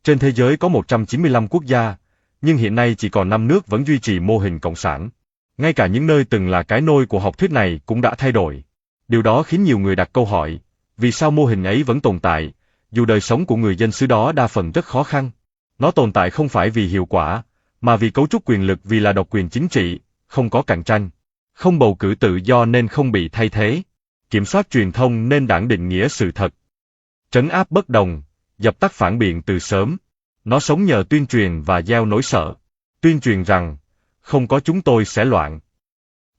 Trên thế giới có 195 quốc gia, nhưng hiện nay chỉ còn 5 nước vẫn duy trì mô hình cộng sản. Ngay cả những nơi từng là cái nôi của học thuyết này cũng đã thay đổi. Điều đó khiến nhiều người đặt câu hỏi, vì sao mô hình ấy vẫn tồn tại, dù đời sống của người dân xứ đó đa phần rất khó khăn. Nó tồn tại không phải vì hiệu quả, mà vì cấu trúc quyền lực, vì là độc quyền chính trị, không có cạnh tranh, không bầu cử tự do nên không bị thay thế, kiểm soát truyền thông nên đảng định nghĩa sự thật, trấn áp bất đồng, dập tắt phản biện từ sớm. Nó sống nhờ tuyên truyền và gieo nỗi sợ. Tuyên truyền rằng, không có chúng tôi sẽ loạn.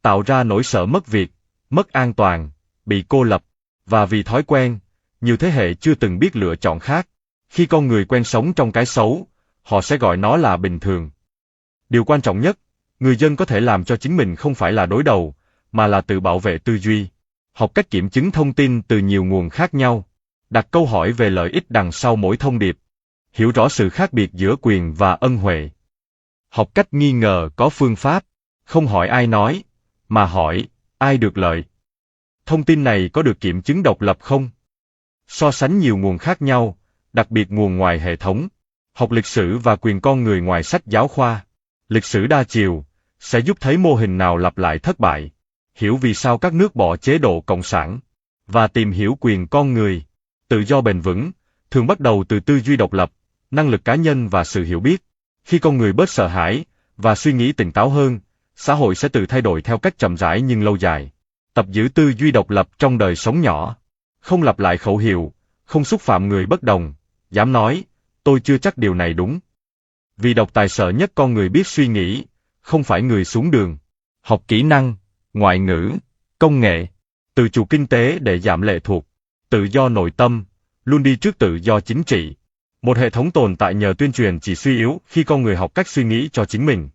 Tạo ra nỗi sợ mất việc, mất an toàn, bị cô lập, và vì thói quen, nhiều thế hệ chưa từng biết lựa chọn khác. Khi con người quen sống trong cái xấu, họ sẽ gọi nó là bình thường. Điều quan trọng nhất, người dân có thể làm cho chính mình không phải là đối đầu, mà là tự bảo vệ tư duy. Học cách kiểm chứng thông tin từ nhiều nguồn khác nhau. Đặt câu hỏi về lợi ích đằng sau mỗi thông điệp. Hiểu rõ sự khác biệt giữa quyền và ân huệ. Học cách nghi ngờ có phương pháp, không hỏi ai nói, mà hỏi, ai được lợi. Thông tin này có được kiểm chứng độc lập không? So sánh nhiều nguồn khác nhau, đặc biệt nguồn ngoài hệ thống. Học lịch sử và quyền con người ngoài sách giáo khoa. Lịch sử đa chiều, sẽ giúp thấy mô hình nào lặp lại thất bại. Hiểu vì sao các nước bỏ chế độ cộng sản. Và tìm hiểu quyền con người. Tự do bền vững, thường bắt đầu từ tư duy độc lập, năng lực cá nhân và sự hiểu biết. Khi con người bớt sợ hãi, và suy nghĩ tỉnh táo hơn, xã hội sẽ tự thay đổi theo cách chậm rãi nhưng lâu dài. Tập giữ tư duy độc lập trong đời sống nhỏ. Không lặp lại khẩu hiệu, không xúc phạm người bất đồng, dám nói, tôi chưa chắc điều này đúng. Vì độc tài sợ nhất con người biết suy nghĩ, không phải người xuống đường. Học kỹ năng, ngoại ngữ, công nghệ, tự chủ kinh tế để giảm lệ thuộc, tự do nội tâm, luôn đi trước tự do chính trị. Một hệ thống tồn tại nhờ tuyên truyền chỉ suy yếu khi con người học cách suy nghĩ cho chính mình.